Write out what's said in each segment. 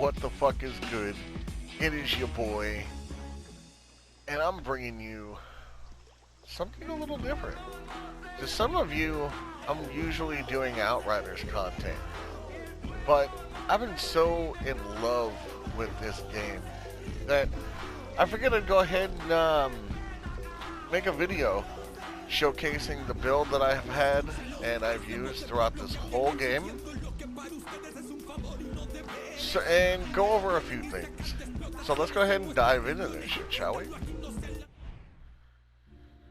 what the fuck is good? It is your boy, and I'm bringing you something a little different. To some of you, I'm usually doing Outriders content, but I've been so in love with this game that I figured I'd go ahead and make a video showcasing the build that I have had and I've used throughout this whole game. So, and go over a few things. So let's go ahead and dive into this shit, shall we?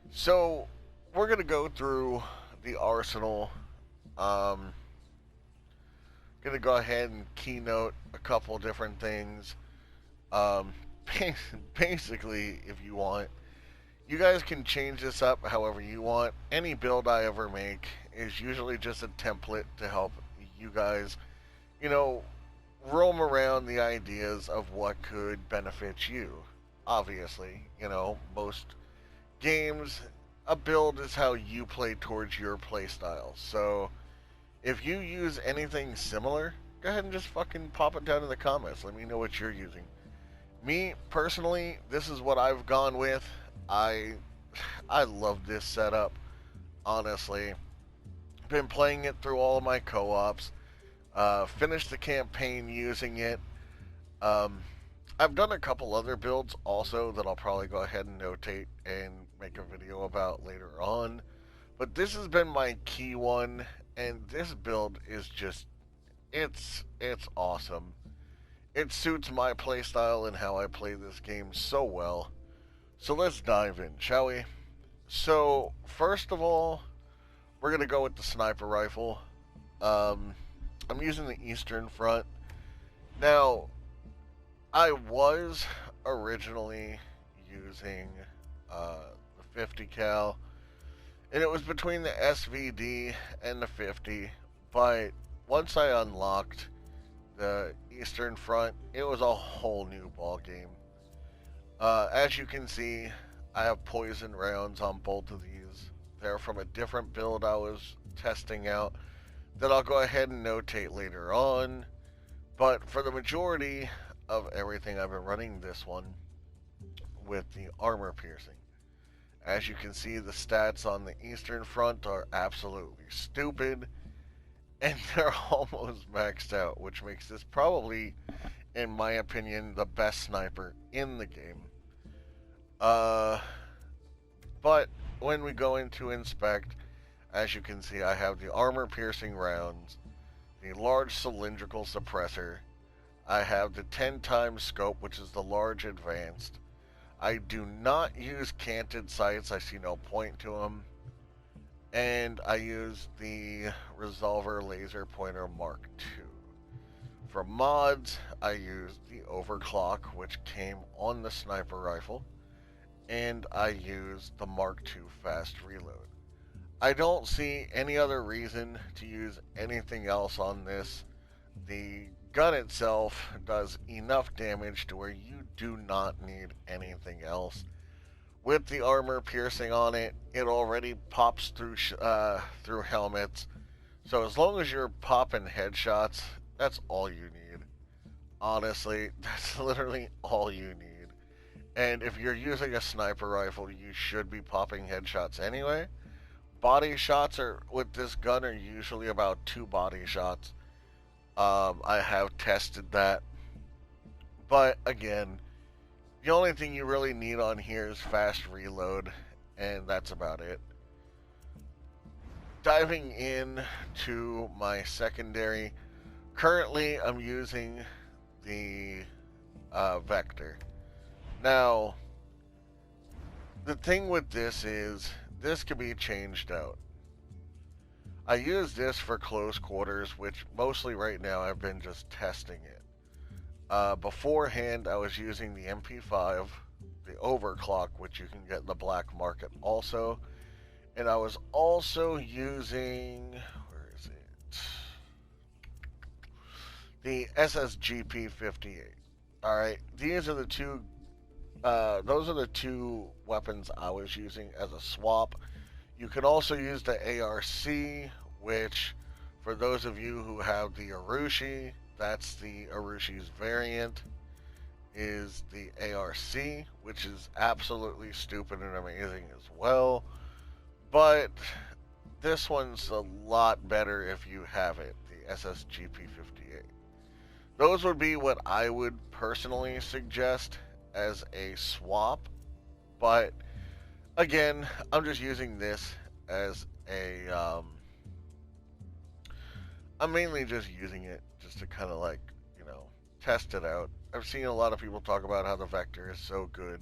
So we're gonna go through the arsenal. Gonna go ahead and keynote a couple different things. Um, basically, if you want, you guys can change this up however you want. Any build I ever make is usually just a template to help you guys, you know, roam around the ideas of what could benefit you. Obviously, you know, most games, a build is how you play towards your playstyle. So, if you use anything similar, go ahead and just fucking pop it down in the comments. Let me know what you're using. Me, personally, this is what I've gone with. I love this setup, honestly. Been playing it through all of my co-ops. Finished the campaign using it. I've done a couple other builds also that I'll probably go ahead and notate and make a video about later on. But this has been my key one, and this build is just, it's awesome. It suits my playstyle and how I play this game so well. So let's dive in, shall we? So, first of all, we're going to go with the sniper rifle. I'm using the Eastern Front. Now, I was originally using the 50 cal, and it was between the SVD and the 50, but once I unlocked the Eastern Front, it was a whole new ball game. As you can see, I have poison rounds on both of these. They're from a different build I was testing out that I'll go ahead and notate later on. But for the majority of everything, I've been running this one with the armor piercing. As you can see, the stats on the Eastern Front are absolutely stupid, and they're almost maxed out, which makes this probably, in my opinion, the best sniper in the game. But when we go into inspect, as you can see, I have the armor piercing rounds, the large cylindrical suppressor, I have the 10 times scope, which is the large advanced. I do not use canted sights, I see no point to them. And I use the Resolver Laser Pointer Mark II. For mods, I use the Overclock, which came on the sniper rifle, and I use the Mark II Fast Reload. I don't see any other reason to use anything else on this. The gun itself does enough damage to where you do not need anything else. With the armor piercing on it, it already pops through through helmets. So as long as you're popping headshots, that's all you need. Honestly, that's literally all you need. And if you're using a sniper rifle, you should be popping headshots anyway. Body shots are with this gun are usually about 2 body shots. I have tested that. But again, the only thing you really need on here is fast reload, and that's about it. Diving in to my secondary, currently I'm using the Vector. Now, the thing with this is, this can be changed out. I use this for close quarters, which mostly right now I've been just testing it. Beforehand, I was using the MP5, the Overclock, which you can get in the black market also. And I was also using, where is it? The SSGP 58. Alright, these are the two, those are the two weapons I was using as a swap. You can also use the ARC, which, for those of you who have the Arushi, That's the Urushi's variant, is the ARC, which is absolutely stupid and amazing as well. But this one's a lot better if you have it, the SSGP-58. Those would be what I would personally suggest as a swap, but again, I'm just using this as I'm mainly just using it just to kind of like, test it out. I've seen a lot of people talk about how the Vector is so good.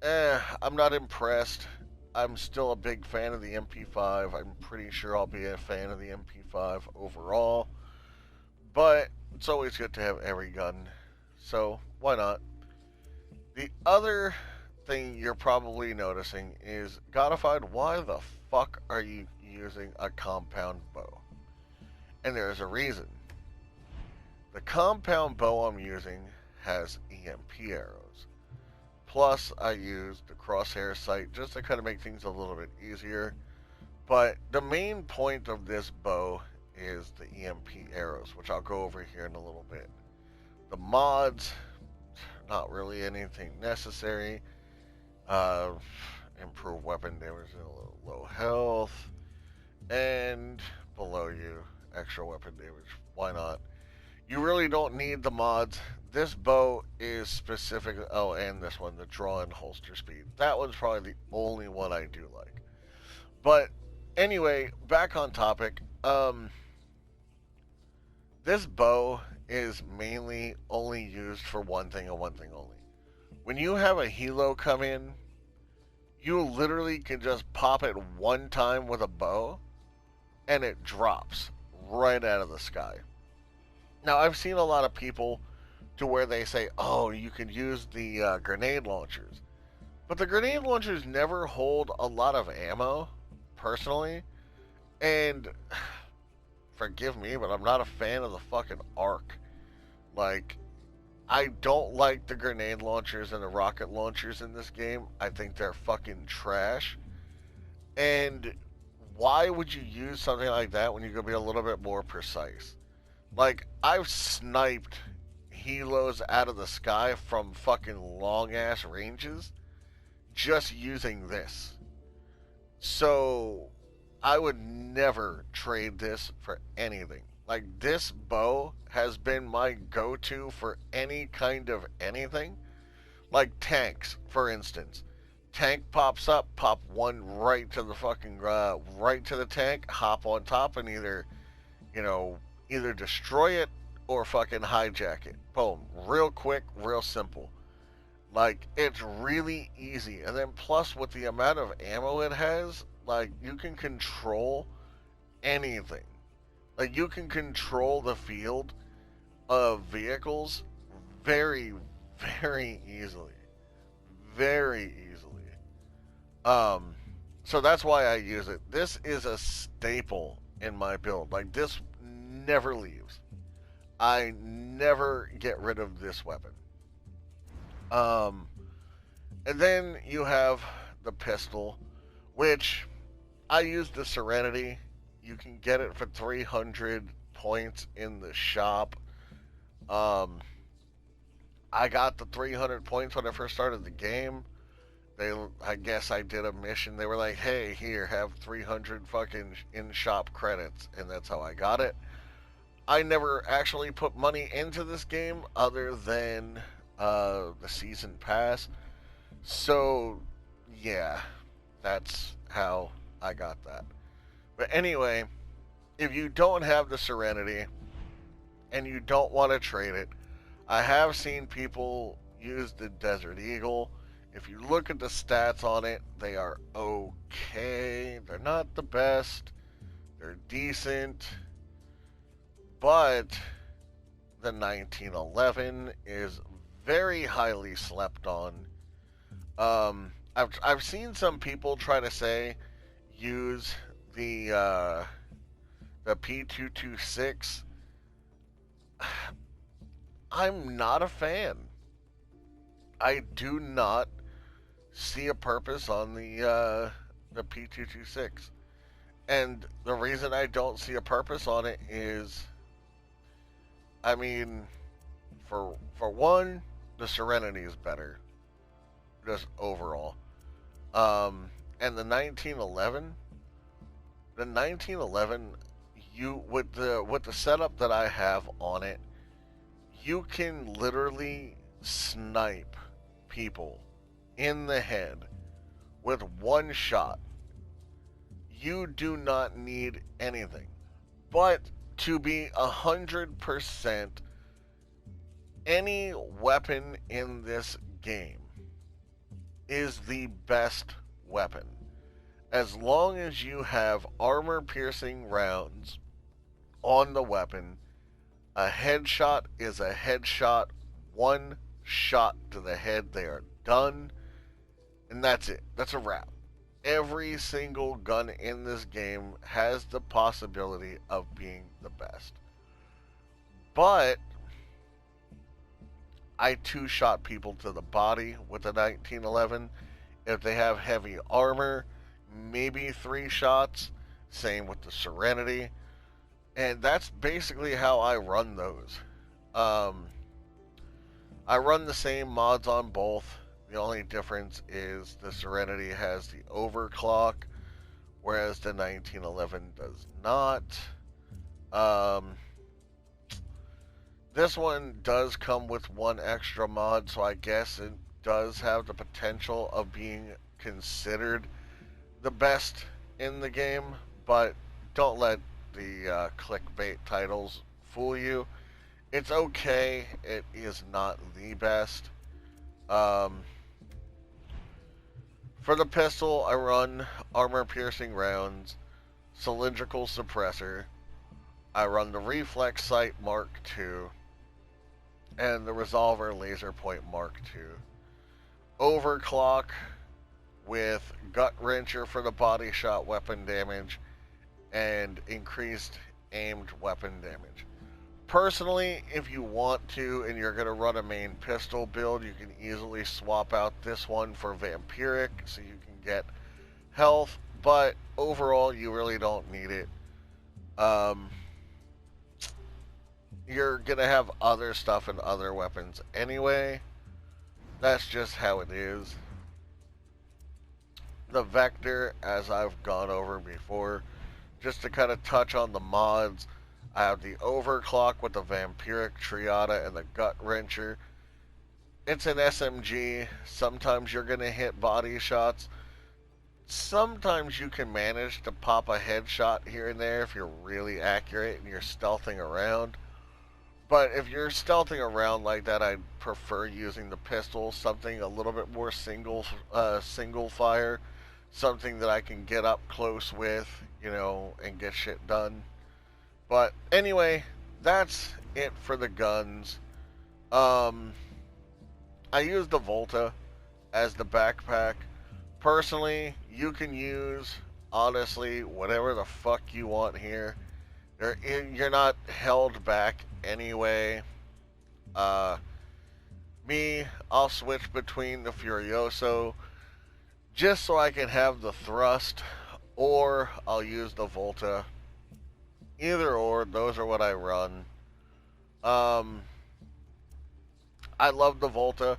I'm not impressed. I'm still a big fan of the MP5. I'm pretty sure I'll be a fan of the MP5 overall. But it's always good to have every gun. So, why not? The other thing you're probably noticing is, Godified, why the fuck are you using a compound bow? And there's a reason. The compound bow I'm using has EMP arrows. Plus, I used the crosshair sight just to kind of make things a little bit easier. But the main point of this bow is the EMP arrows, which I'll go over here in a little bit. The mods, not really anything necessary. Improve weapon damage and a little low health. And below you, extra weapon damage. Why not? You really don't need the mods. This bow is specific. Oh, and this one, the draw and holster speed. That one's probably the only one I do like. But anyway, back on topic. This bow is mainly only used for one thing and one thing only. When you have a helo come in, you literally can just pop it one time with a bow, and it drops right out of the sky. Now, I've seen a lot of people to where they say, oh, you can use the grenade launchers. But the grenade launchers never hold a lot of ammo, personally. And, forgive me, but I'm not a fan of the fucking arc. Like, I don't like the grenade launchers and the rocket launchers in this game. I think they're fucking trash. And why would you use something like that when you could be a little bit more precise? Like, I've sniped helos out of the sky from fucking long-ass ranges just using this. So, I would never trade this for anything. Like, this bow has been my go-to for any kind of anything. Like tanks, for instance. Tank pops up, pop one right to the fucking, right to the tank, hop on top and either destroy it or fucking hijack it. Boom. Real quick, real simple. Like, it's really easy. And then plus with the amount of ammo it has, like, you can control anything. Like, you can control the field of vehicles very, very easily. Very easily. So that's why I use it. This is a staple in my build. Like, this never leaves. I never get rid of this weapon. And then you have the pistol, which I use the Serenity. You can get it for 300 points in the shop. I got the 300 points when I first started the game. I guess I did a mission. They were like, hey, here, have 300 fucking in-shop credits. And that's how I got it. I never actually put money into this game other than the season pass. So, yeah, that's how I got that. But anyway, if you don't have the Serenity and you don't want to trade it, I have seen people use the Desert Eagle. If you look at the stats on it, they are okay. They're not the best. They're decent. But the 1911 is very highly slept on. I've seen some people try to say use the P226. I'm not a fan. I do not see a purpose on the P226. And the reason I don't see a purpose on it is I mean, for one, the Serenity is better, just overall. And the 1911, you with the setup that I have on it, you can literally snipe people in the head with one shot. You do not need anything. But to be 100%, any weapon in this game is the best weapon. As long as you have armor piercing rounds on the weapon, a headshot is a headshot. One shot to the head, they are done. And that's it. That's a wrap. Every single gun in this game has the possibility of being the best. But I two-shot people to the body with the 1911. If they have heavy armor, maybe 3 shots. Same with the Serenity. And that's basically how I run those. I run the same mods on both. The only difference is the Serenity has the overclock, whereas the 1911 does not. This one does come with one extra mod, so I guess it does have the potential of being considered the best in the game, but don't let the clickbait titles fool you. It's okay, it is not the best. For the pistol, I run armor-piercing rounds, cylindrical suppressor. I run the reflex sight Mark II, and the resolver laser point Mark II. Overclock with gut wrencher for the body shot weapon damage, and increased aimed weapon damage. Personally, if you want to and you're going to run a main pistol build, you can easily swap out this one for vampiric so you can get health, but overall you really don't need it. You're going to have other stuff and other weapons anyway. That's just how it is. The Vector, as I've gone over before, just to kind of touch on the mods, I have the overclock with the vampiric triada and the gut wrencher. It's an SMG. Sometimes you're going to hit body shots. Sometimes you can manage to pop a headshot here and there if you're really accurate and you're stealthing around. But if you're stealthing around like that, I'd prefer using the pistol, something a little bit more single fire, something that I can get up close with, you know, and get shit done. But anyway, that's it for the guns. I use the VOLTA as the backpack. Personally, you can use, honestly, whatever the fuck you want here. You're not held back anyway. I'll switch between the Furioso just so I can have the thrust, or I'll use the VOLTA. Either or, those are what I run. I love the VOLTA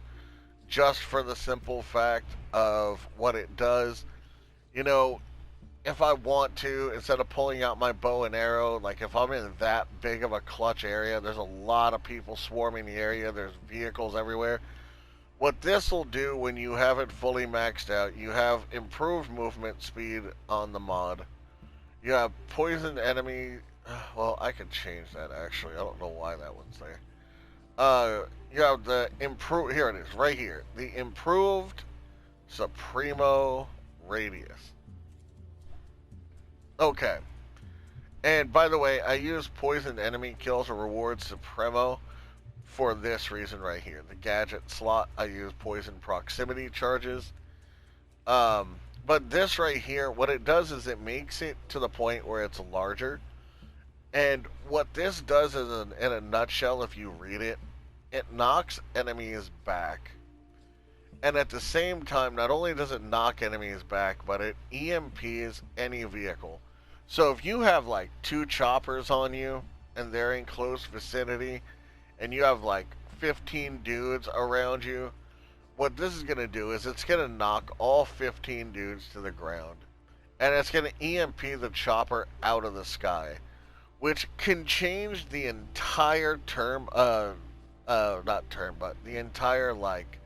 just for the simple fact of what it does. You know, if I want to, instead of pulling out my bow and arrow, like if I'm in that big of a clutch area, there's a lot of people swarming the area, there's vehicles everywhere. What this will do when you have it fully maxed out, you have improved movement speed on the mod. You have poisoned enemy. Well, I could change that actually. I don't know why that one's there. You have the improved. Here it is, right here. The improved Supremo radius. Okay. And by the way, I use poisoned enemy kills or reward Supremo for this reason right here. The gadget slot, I use poison proximity charges. But this right here, what it does is it makes it to the point where it's larger. And what this does is, in a nutshell, if you read it, it knocks enemies back. And at the same time, not only does it knock enemies back, but it EMPs any vehicle. So if you have like 2 choppers on you, and they're in close vicinity, and you have like 15 dudes around you, what this is going to do is it's going to knock all 15 dudes to the ground. And it's going to EMP the chopper out of the sky, which can change the entire not term, but the entire, like,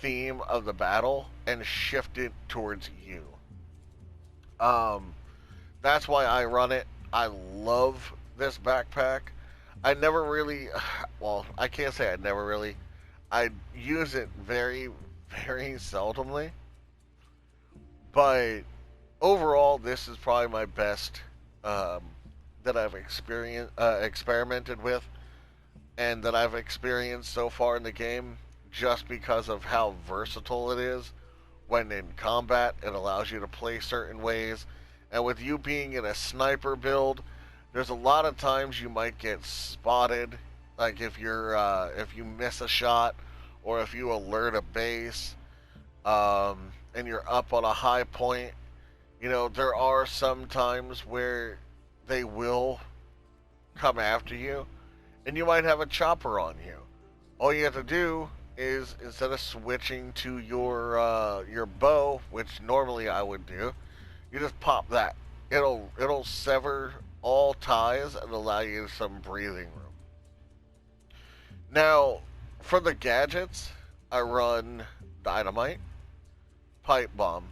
theme of the battle and shift it towards you. Um, that's why I run it. I love this backpack. I never really, well, I can't say I never really. I use it very, very seldomly. But overall, this is probably my best um, that I've experimented with, and that I've experienced so far in the game, just because of how versatile it is. When in combat, it allows you to play certain ways, and with you being in a sniper build, there's a lot of times you might get spotted, like if you miss a shot, or if you alert a base, and you're up on a high point. You know, there are some times where they will come after you, and you might have a chopper on you. All you have to do is, instead of switching to your bow, which normally I would do, you just pop that. It'll sever all ties and allow you some breathing room. Now, for the gadgets, I run dynamite, pipe bomb,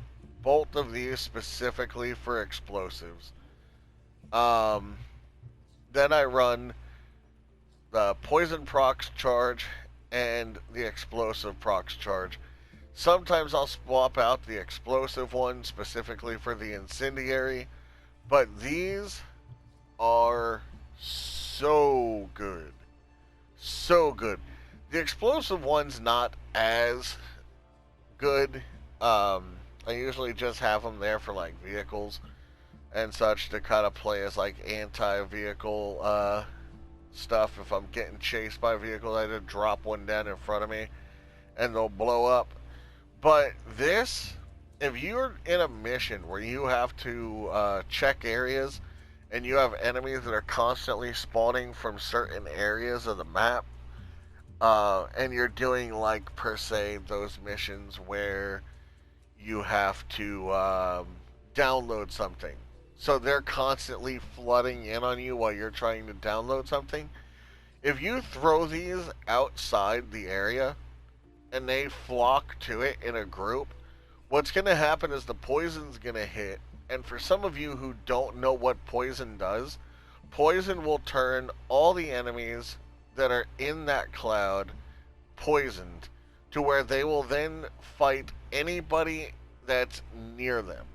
both of these specifically for explosives. Um, then I run the poison procs charge and the explosive procs charge. Sometimes I'll swap out the explosive one specifically for the incendiary, but these are so good. So good. The explosive one's not as good. I usually just have them there for like vehicles and such to kind of play as like anti-vehicle stuff. If I'm getting chased by vehicles, I just drop one down in front of me and they'll blow up. But this, if you're in a mission where you have to check areas and you have enemies that are constantly spawning from certain areas of the map, and you're doing, like, per se, those missions where you have to download something. So they're constantly flooding in on you while you're trying to download something. If you throw these outside the area and they flock to it in a group, what's going to happen is the poison's going to hit. And for some of you who don't know what poison does, poison will turn all the enemies that are in that cloud poisoned, to where they will then fight anybody that's near them.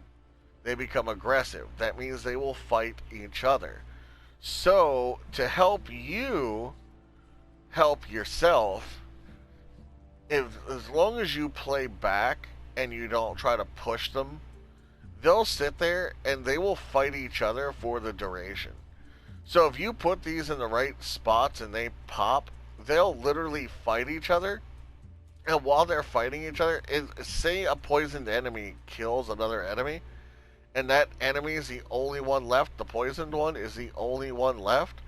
They become aggressive. That means they will fight each other. So, to help you help yourself, as long as you play back and you don't try to push them, they'll sit there and they will fight each other for the duration. So if you put these in the right spots and they pop, they'll literally fight each other. And while they're fighting each other, say a poisoned enemy kills another enemy, and that enemy is the only one left, the poisoned one is the only one left,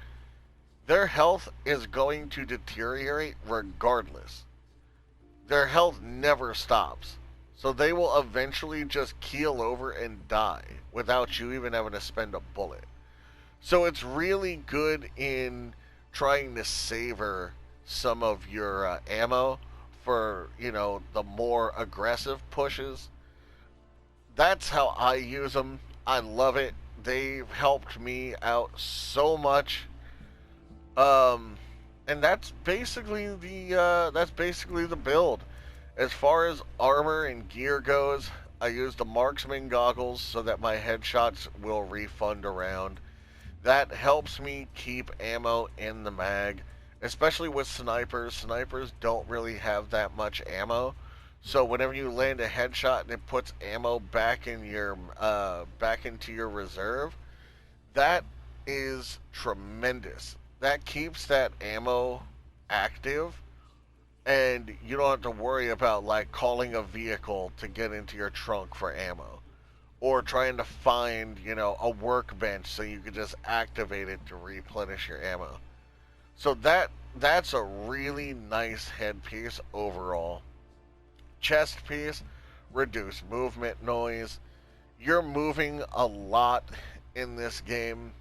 their health is going to deteriorate regardless. Their health never stops. So they will eventually just keel over and die without you even having to spend a bullet. So it's really good in trying to savor some of your ammo for, you know, the more aggressive pushes. That's how I use them. I love it. They've helped me out so much. And that's basically the build. As far as armor and gear goes, I use the marksman goggles so that my headshots will refund around. That helps me keep ammo in the mag, especially with snipers. Snipers don't really have that much ammo, so whenever you land a headshot and it puts ammo back in your back into your reserve, that is tremendous. That keeps that ammo active, and you don't have to worry about like calling a vehicle to get into your trunk for ammo. or trying to find, you know, a workbench so you could just activate it to replenish your ammo. So that's a really nice headpiece overall. Chest piece, reduce movement noise. You're moving a lot in this game,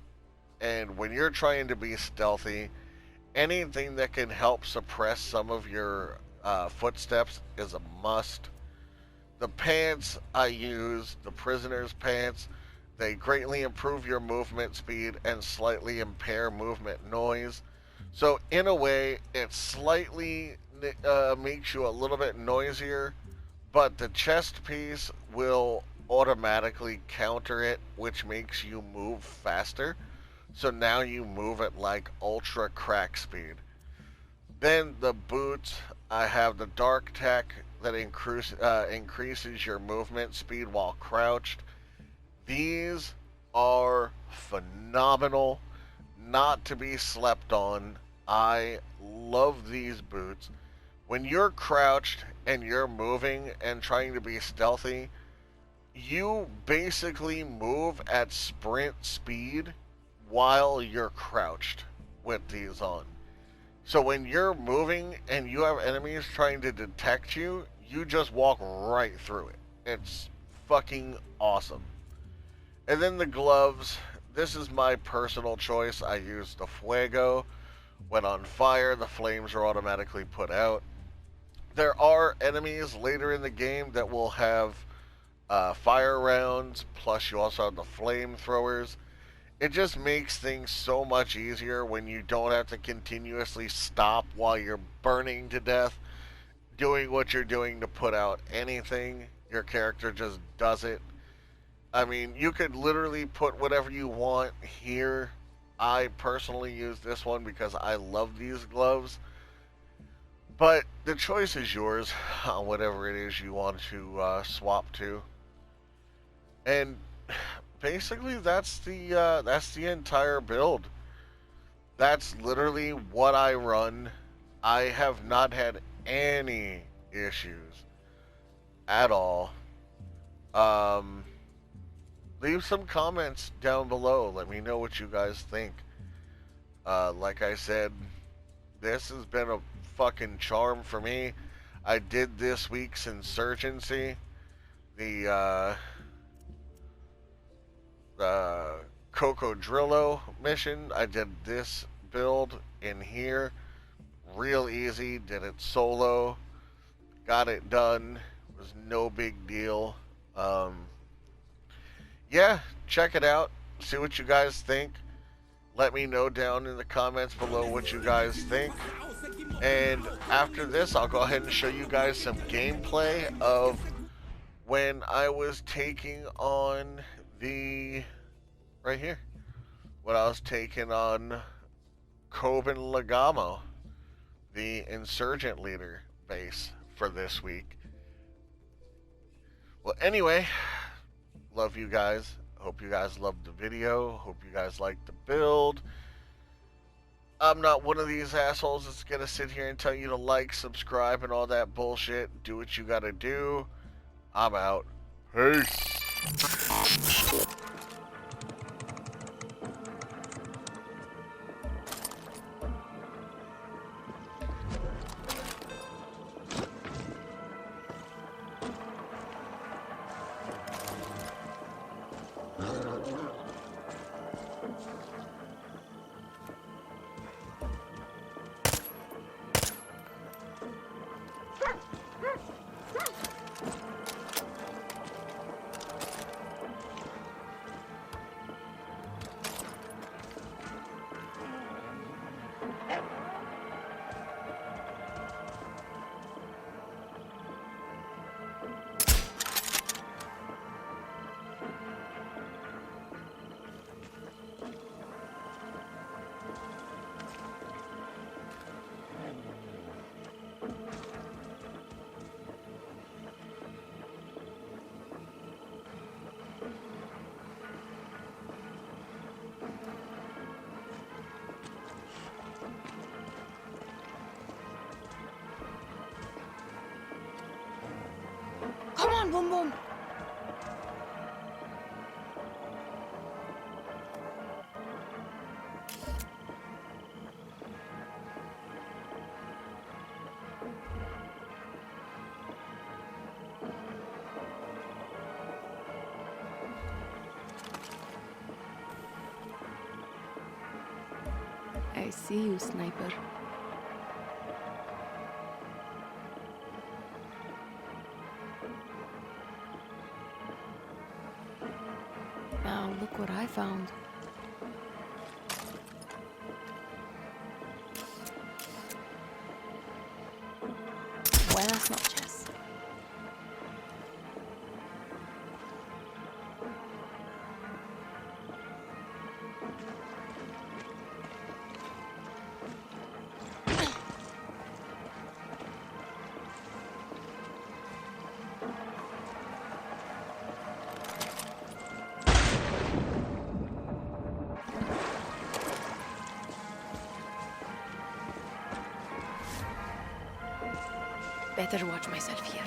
and when you're trying to be stealthy, anything that can help suppress some of your footsteps is a must. The pants I use, the prisoner's pants, they greatly improve your movement speed and slightly impair movement noise. So, in a way, it slightly makes you a little bit noisier, but the chest piece will automatically counter it, which makes you move faster. So now you move at like ultra crack speed. Then the boots, I have the dark tech that increases your movement speed while crouched. These are phenomenal, not to be slept on. I love these boots. When you're crouched and you're moving and trying to be stealthy, you basically move at sprint speed while you're crouched with these on. So when you're moving and you have enemies trying to detect you, you just walk right through it. It's fucking awesome. And then the gloves. This is my personal choice. I use the Fuego. When on fire, the flames are automatically put out. There are enemies later in the game that will have fire rounds, plus you also have the flamethrowers. It just makes things so much easier when you don't have to continuously stop while you're burning to death, doing what you're doing to put out anything. Your character just does it. I mean, you could literally put whatever you want here. I personally use this one because I love these gloves. But the choice is yours on whatever it is you want to swap to. And basically, that's the entire build. That's literally what I run. I have not had any issues at all. Um, Leave some comments down below. Let me know what you guys think. Like I said, this has been a fucking charm for me. I did this week's Insurgency. The Cocodrillo mission. I did this build in here. Real easy. Did it solo. Got it done. It was no big deal. Yeah, check it out. See what you guys think. Let me know down in the comments below what you guys think. And after this, I'll go ahead and show you guys some gameplay of when I was taking on the... right here. When I was taking on Coben Legamo, the insurgent leader base for this week. Well, anyway, love you guys. Hope you guys loved the video. Hope you guys liked the build. I'm not one of these assholes that's gonna sit here and tell you to like, subscribe, and all that bullshit. Do what you gotta do. I'm out. Peace. I see you, sniper. Now look what I found. Buenas noches. Better watch myself here.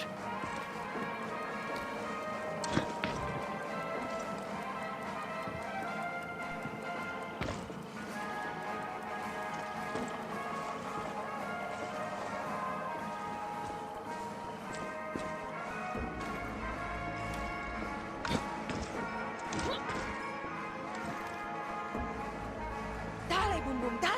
Dale, boom boom, dale!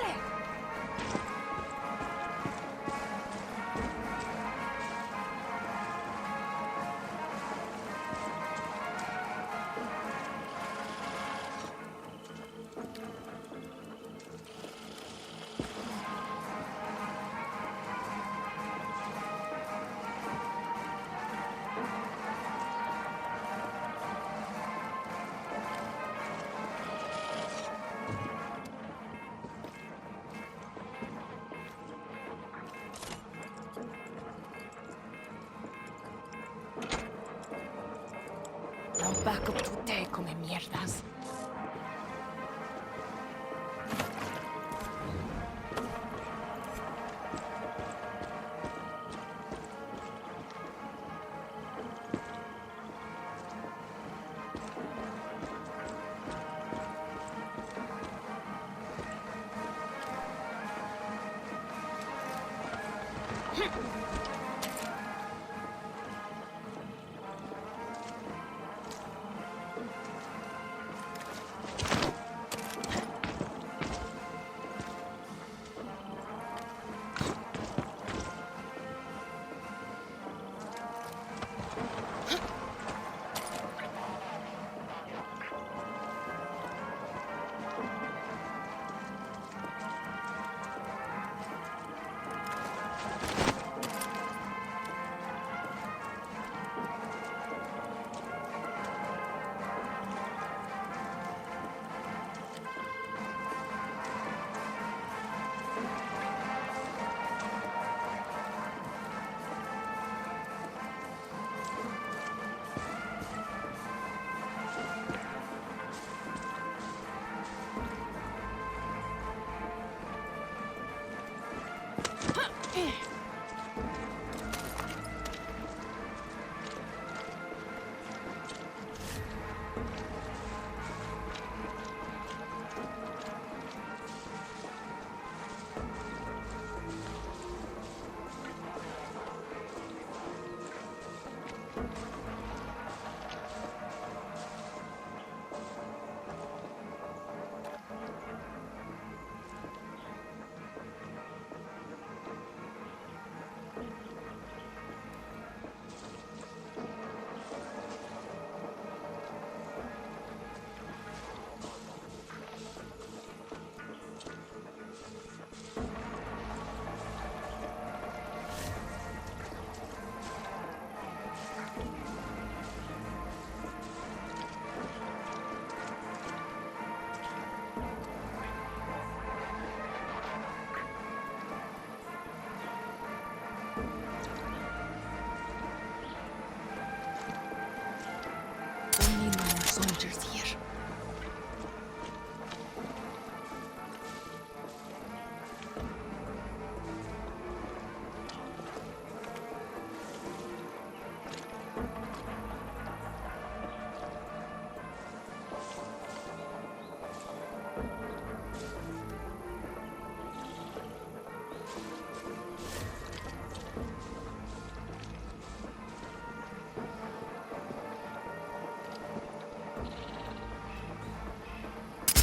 Now back up to te, come mierdas. Don't need no more soldiers here.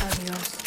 Adiós.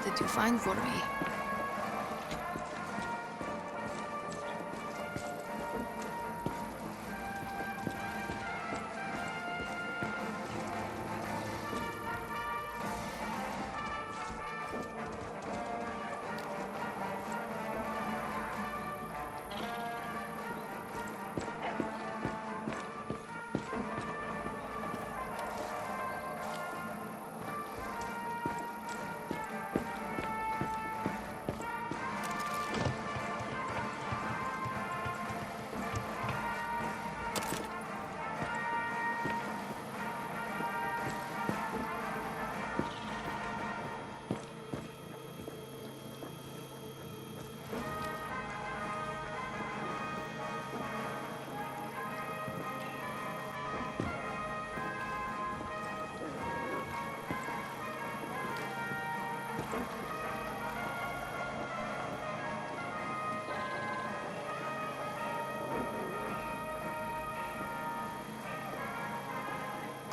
did you find for me?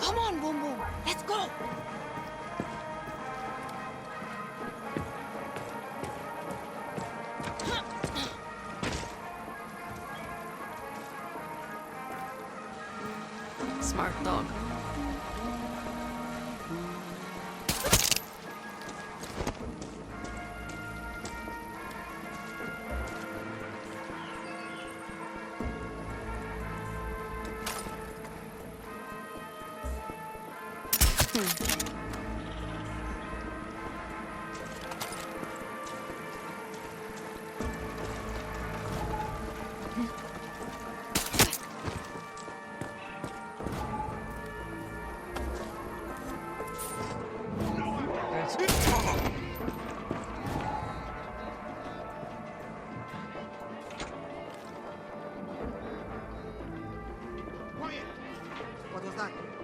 Come on, Boom Boom. Let's go. Smart dog. Quiet! What was that?